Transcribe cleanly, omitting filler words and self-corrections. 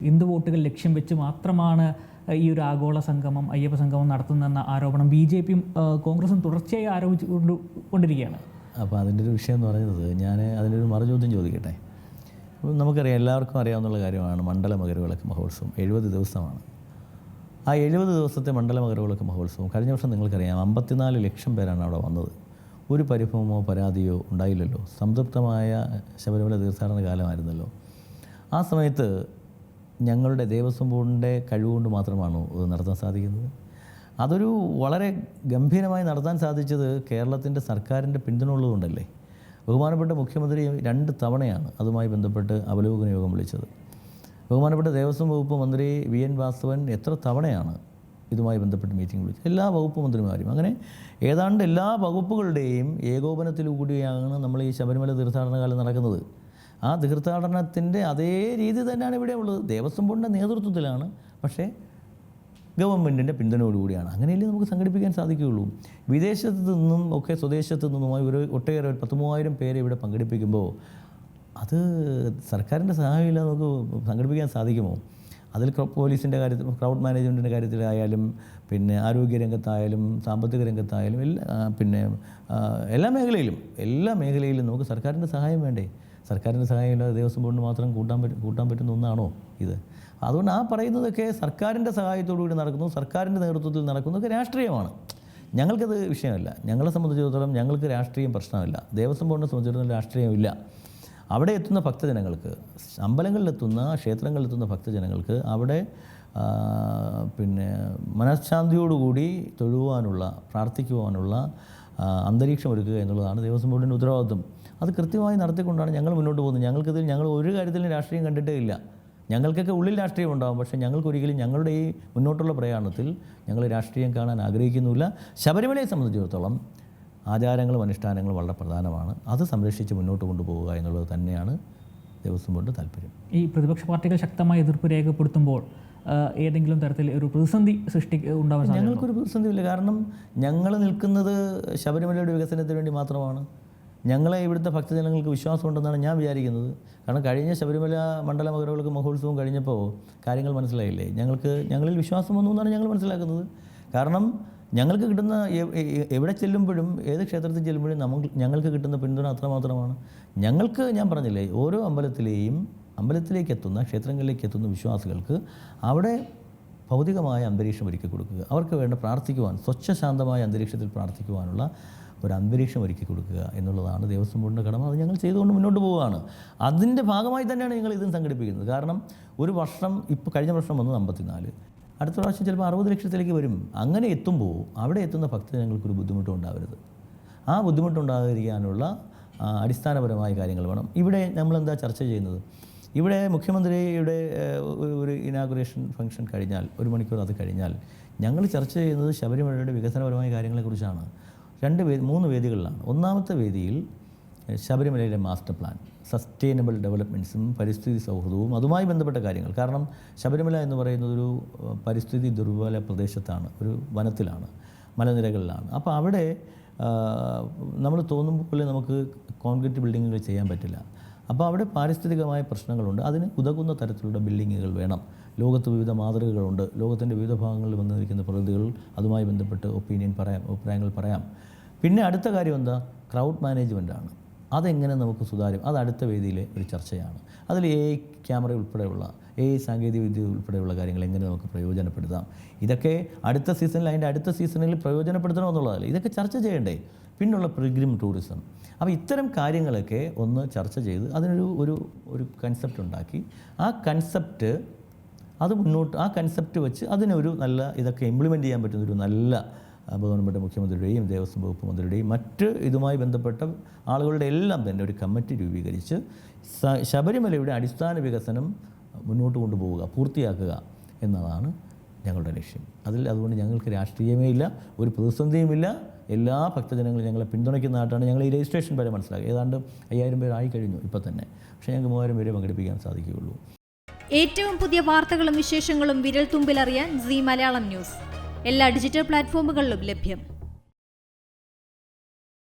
ഹിന്ദു വോട്ടുകൾ ലക്ഷ്യം വെച്ച് മാത്രമാണ് ഈ ഒരു ആഗോള സംഗമം, അയ്യപ്പ സംഗമം നടത്തുന്നതെന്ന ആരോപണം BJPയും കോൺഗ്രസും തുടർച്ചയായി ആരോപിച്ചുകൊണ്ടിരിക്കുകയാണ്. അപ്പോൾ അതിൻ്റെ ഒരു വിഷയം എന്ന് പറയുന്നത്, ഞാൻ അതിനൊരു മറുചോദ്യം ചോദിക്കട്ടെ. നമുക്കറിയാം, എല്ലാവർക്കും അറിയാവുന്ന കാര്യമാണ് മണ്ഡല മകരവിളക്ക് മഹോത്സവം 70 ദിവസമാണ്. ആ 70 ദിവസത്തെ മണ്ഡല മകരവിളക്ക് മഹോത്സവം കഴിഞ്ഞ വർഷം നിങ്ങൾക്കറിയാം 54 ലക്ഷം പേരാണ് അവിടെ വന്നത്. ഒരു പരിഭവമോ പരാതിയോ ഉണ്ടായില്ലല്ലോ. സംതൃപ്തമായ ശബരിമല തീർത്ഥാടന കാലമായിരുന്നല്ലോ. ആ സമയത്ത് ഞങ്ങളുടെ ദേവസ്വം ബോർഡിൻ്റെ കഴിവുകൊണ്ട് മാത്രമാണോ ഇത് നടത്താൻ സാധിക്കുന്നത്? അതൊരു വളരെ ഗംഭീരമായി നടത്താൻ സാധിച്ചത് കേരളത്തിൻ്റെ സർക്കാരിൻ്റെ പിന്തുണ ഉള്ളതുകൊണ്ടല്ലേ. ബഹുമാനപ്പെട്ട മുഖ്യമന്ത്രി 2 തവണയാണ് അതുമായി ബന്ധപ്പെട്ട് അവലോകന യോഗം വിളിച്ചത്. ബഹുമാനപ്പെട്ട ദേവസ്വം വകുപ്പ് മന്ത്രി VN വാസവൻ എത്ര തവണയാണ് ഇതുമായി ബന്ധപ്പെട്ട് മീറ്റിംഗ് വിളിച്ചത്? എല്ലാ വകുപ്പ് മന്ത്രിമാരും. അങ്ങനെ ഏതാണ്ട് എല്ലാ വകുപ്പുകളുടെയും ഏകോപനത്തിലൂടെയാണ് നമ്മൾ ഈ ശബരിമല തീർത്ഥാടന കാലം നടക്കുന്നത്. ആ തീർത്ഥാടനത്തിൻ്റെ അതേ രീതി തന്നെയാണ് ഇവിടെ ഉള്ളത്. ദേവസ്വം ബോർഡിൻ്റെ നേതൃത്വത്തിലാണ്, പക്ഷേ ഗവൺമെൻറ്റിൻ്റെ പിന്തുണയോടുകൂടിയാണ്. അങ്ങനെയല്ലേ നമുക്ക് സംഘടിപ്പിക്കാൻ സാധിക്കുകയുള്ളൂ. വിദേശത്ത് നിന്നും ഒക്കെ സ്വദേശത്ത് നിന്നുമായി ഒട്ടേറെ 10,000 പേരെ ഇവിടെ പങ്കെടുപ്പിക്കുമ്പോൾ അത് സർക്കാരിൻ്റെ സഹായമില്ല നമുക്ക് സംഘടിപ്പിക്കാൻ സാധിക്കുമോ? അതിൽ പോലീസിൻ്റെ കാര്യത്തിൽ, ക്രൗഡ് മാനേജ്മെൻറ്റിൻ്റെ കാര്യത്തിലായാലും, പിന്നെ ആരോഗ്യരംഗത്തായാലും, സാമ്പത്തിക രംഗത്തായാലും, എല്ലാ മേഖലയിലും നമുക്ക് സർക്കാരിൻ്റെ സഹായം വേണ്ടേ? സർക്കാരിൻ്റെ സഹായമില്ലാതെ ദേവസ്വം ബോർഡിന് മാത്രം കൂട്ടാൻ പറ്റുന്ന ഒന്നാണോ ഇത്? അതുകൊണ്ട് ആ പറയുന്നതൊക്കെ സർക്കാരിൻ്റെ സഹായത്തോടുകൂടി നടക്കുന്നു, സർക്കാരിൻ്റെ നേതൃത്വത്തിൽ നടക്കുന്നതൊക്കെ രാഷ്ട്രീയമാണ്. ഞങ്ങൾക്കത് വിഷയമല്ല. ഞങ്ങളെ സംബന്ധിച്ചിടത്തോളം ഞങ്ങൾക്ക് രാഷ്ട്രീയം പ്രശ്നമല്ല. ദേവസ്വം ബോർഡിനെ സംബന്ധിച്ചിടത്തോളം രാഷ്ട്രീയമില്ല. അവിടെ എത്തുന്ന ഭക്തജനങ്ങൾക്ക്, അമ്പലങ്ങളിലെത്തുന്ന, ക്ഷേത്രങ്ങളിലെത്തുന്ന ഭക്തജനങ്ങൾക്ക് അവിടെ മനഃശാന്തിയോടുകൂടി തൊഴുവാനുള്ള, പ്രാർത്ഥിക്കുവാനുള്ള അന്തരീക്ഷം ഒരുക്കുക എന്നുള്ളതാണ് ദേവസ്വം ബോർഡിൻ്റെ ഉത്തരവാദിത്വം. അത് കൃത്യമായി നടത്തിക്കൊണ്ടാണ് ഞങ്ങൾ മുന്നോട്ട് പോകുന്നത്. ഞങ്ങൾ ഒരു കാര്യത്തിലും രാഷ്ട്രീയം കണ്ടിട്ടേ ഇല്ല. ഞങ്ങൾക്കൊക്കെ ഉള്ളിൽ രാഷ്ട്രീയം ഉണ്ടാകും, പക്ഷേ ഞങ്ങൾക്കൊരിക്കലും ഞങ്ങളുടെ ഈ മുന്നോട്ടുള്ള പ്രയാണത്തിൽ ഞങ്ങൾ രാഷ്ട്രീയം കാണാൻ ആഗ്രഹിക്കുന്നില്ല. ശബരിമലയെ സംബന്ധിച്ചിടത്തോളം ആചാരങ്ങളും അനുഷ്ഠാനങ്ങളും വളരെ പ്രധാനമാണ്. അത് സംരക്ഷിച്ച് മുന്നോട്ട് കൊണ്ടുപോകുക എന്നുള്ളത് തന്നെയാണ് ദേവസ്വം ബോർഡിൻ്റെ താല്പര്യം. ഈ പ്രതിപക്ഷ പാർട്ടികൾ ശക്തമായ എതിർപ്പ് രേഖപ്പെടുത്തുമ്പോൾ ഏതെങ്കിലും തരത്തിൽ ഒരു പ്രതിസന്ധി ഉണ്ടാവാൻ? ഞങ്ങൾക്കൊരു പ്രതിസന്ധിയില്ല. കാരണം ഞങ്ങൾ നിൽക്കുന്നത് ശബരിമലയുടെ വികസനത്തിന് വേണ്ടി മാത്രമാണ്. ഞങ്ങളെ ഇവിടുത്തെ ഭക്തജനങ്ങൾക്ക് വിശ്വാസമുണ്ടെന്നാണ് ഞാൻ വിചാരിക്കുന്നത്. കാരണം കഴിഞ്ഞ ശബരിമല മണ്ഡല മകരവിളക്ക് മഹോത്സവം കഴിഞ്ഞപ്പോൾ കാര്യങ്ങൾ മനസ്സിലായില്ലേ? ഞങ്ങളിൽ വിശ്വാസം വന്നു എന്നാണ് ഞങ്ങൾ മനസ്സിലാക്കുന്നത്. കാരണം ഞങ്ങൾക്ക് കിട്ടുന്ന എവിടെ ചെല്ലുമ്പോഴും, ഏത് ക്ഷേത്രത്തിൽ ചെല്ലുമ്പോഴും ഞങ്ങൾക്ക് കിട്ടുന്ന പിന്തുണ അത്രമാത്രമാണ്. ഞാൻ പറഞ്ഞില്ലേ, ഓരോ അമ്പലത്തിലേക്ക് എത്തുന്ന, ക്ഷേത്രങ്ങളിലേക്ക് എത്തുന്ന വിശ്വാസികൾക്ക് അവിടെ ഭൗതികമായ അന്തരീക്ഷം ഒരുക്കി കൊടുക്കുക, അവർക്ക് വേണ്ട പ്രാർത്ഥിക്കുവാൻ, സ്വച്ഛശാന്തമായ അന്തരീക്ഷത്തിൽ പ്രാർത്ഥിക്കുവാനുള്ള ഒരു അന്തരീക്ഷം ഒരുക്കി കൊടുക്കുക എന്നുള്ളതാണ് ദേവസ്വം ബോർഡിൻ്റെ കടമ. അത് ഞങ്ങൾ ചെയ്തുകൊണ്ട് മുന്നോട്ട് പോവുകയാണ്. അതിൻ്റെ ഭാഗമായി തന്നെയാണ് ഞങ്ങൾ ഇതും സംഘടിപ്പിക്കുന്നത്. കാരണം ഒരു വർഷം, ഇപ്പോൾ കഴിഞ്ഞ വർഷം വന്നത് 54, അടുത്ത പ്രാവശ്യം ചിലപ്പോൾ 60 ലക്ഷത്തിലേക്ക് വരും. അങ്ങനെ എത്തുമ്പോൾ അവിടെ എത്തുന്ന ഭക്തജനങ്ങൾക്കൊരു ബുദ്ധിമുട്ടും ഉണ്ടാവരുത്. ആ ബുദ്ധിമുട്ടുണ്ടാകാതിരിക്കാനുള്ള അടിസ്ഥാനപരമായ കാര്യങ്ങൾ വേണം. ഇവിടെ നമ്മളെന്താ ചർച്ച ചെയ്യുന്നത്? ഇവിടെ മുഖ്യമന്ത്രിയുടെ ഒരു ഇനാഗുറേഷൻ ഫംഗ്ഷൻ കഴിഞ്ഞാൽ, 1 മണിക്കൂർ അത് കഴിഞ്ഞാൽ, ഞങ്ങൾ ചർച്ച ചെയ്യുന്നത് ശബരിമലയുടെ വികസനപരമായ കാര്യങ്ങളെക്കുറിച്ചാണ്. 3 വേദികളിലാണ്. ഒന്നാമത്തെ വേദിയിൽ ശബരിമലയിലെ മാസ്റ്റർ പ്ലാൻ, സസ്റ്റൈനബിൾ ഡെവലപ്മെൻറ്റ്സും പരിസ്ഥിതി സൗഹൃദവും അതുമായി ബന്ധപ്പെട്ട കാര്യങ്ങൾ. കാരണം ശബരിമല എന്ന് പറയുന്നത് ഒരു പരിസ്ഥിതി ദുർബല പ്രദേശത്താണ്, ഒരു വനത്തിലാണ്, മലനിരകളിലാണ്. അപ്പോൾ അവിടെ നമ്മൾ തോന്നുമ്പോൾ നമുക്ക് കോൺക്രീറ്റ് ബിൽഡിങ്ങുകൾ ചെയ്യാൻ പറ്റില്ല. അപ്പോൾ അവിടെ പാരിസ്ഥിതികമായ പ്രശ്നങ്ങളുണ്ട്. അതിന് ഉതകുന്ന തരത്തിലുള്ള ബിൽഡിങ്ങുകൾ വേണം. ലോകത്ത് വിവിധ മാതൃകകളുണ്ട്. ലോകത്തിൻ്റെ വിവിധ ഭാഗങ്ങളിൽ വന്നിരിക്കുന്ന പ്രകൃതികൾ, അതുമായി ബന്ധപ്പെട്ട് അഭിപ്രായങ്ങൾ പറയാം. പിന്നെ അടുത്ത കാര്യം എന്താ? ക്രൗഡ് മാനേജ്മെൻറ്റാണ്. അതെങ്ങനെ നമുക്ക് സുതാര്യം, അത് അടുത്ത വേദിയിലെ ഒരു ചർച്ചയാണ്. അതിൽ AI ക്യാമറ ഉൾപ്പെടെയുള്ള, AI സാങ്കേതികവിദ്യ ഉൾപ്പെടെയുള്ള കാര്യങ്ങൾ എങ്ങനെ നമുക്ക് പ്രയോജനപ്പെടുത്താം, ഇതൊക്കെ അതിൻ്റെ അടുത്ത സീസണിൽ പ്രയോജനപ്പെടുത്തണമെന്നുള്ളതല്ല, ഇതൊക്കെ ചർച്ച ചെയ്യണ്ടേ? പിന്നുള്ള പിൽഗ്രിം ടൂറിസം. അപ്പോൾ ഇത്തരം കാര്യങ്ങളൊക്കെ ഒന്ന് ചർച്ച ചെയ്ത് അതിനൊരു ഒരു കൺസെപ്റ്റ് ഉണ്ടാക്കി, ആ കൺസെപ്റ്റ് വെച്ച് അതിനൊരു നല്ല, ഇതൊക്കെ ഇംപ്ലിമെൻറ്റ് ചെയ്യാൻ പറ്റുന്നൊരു നല്ല ബഹുമാനപ്പെട്ട മുഖ്യമന്ത്രിയുടെയും ദേവസ്വം വകുപ്പ് മന്ത്രിയുടെയും മറ്റ് ഇതുമായി ബന്ധപ്പെട്ട ആളുകളുടെ എല്ലാം തന്നെ ഒരു കമ്മിറ്റി രൂപീകരിച്ച് ശബരിമലയുടെ അടിസ്ഥാന വികസനം മുന്നോട്ട് കൊണ്ടുപോവുക, പൂർത്തിയാക്കുക എന്നതാണ് ഞങ്ങളുടെ ലക്ഷ്യം. അതുകൊണ്ട് ഞങ്ങൾക്ക് രാഷ്ട്രീയമേ ഇല്ല, ഒരു പ്രതിസന്ധിയുമില്ല. എല്ലാ ഭക്തജനങ്ങളും ഞങ്ങളെ പിന്തുണയ്ക്കുന്ന നാട്ടാണ്. ഞങ്ങൾ ഈ രജിസ്ട്രേഷൻ വരെ മനസ്സിലാക്കി, ഏതാണ്ട് 5000 പേർ ആയി കഴിഞ്ഞു ഇപ്പോൾ തന്നെ. പക്ഷേ ഞങ്ങൾക്ക് 3000 പേരെ പങ്കെടുപ്പിക്കാൻ സാധിക്കുകയുള്ളൂ. ഏറ്റവും പുതിയ വാർത്തകളും വിശേഷങ്ങളും വിരൽ തുമ്പിലറിയാൻ സീ മലയാളം ന്യൂസ് എല്ലാ ഡിജിറ്റൽ പ്ലാറ്റ്ഫോമുകളിലും ലഭ്യം.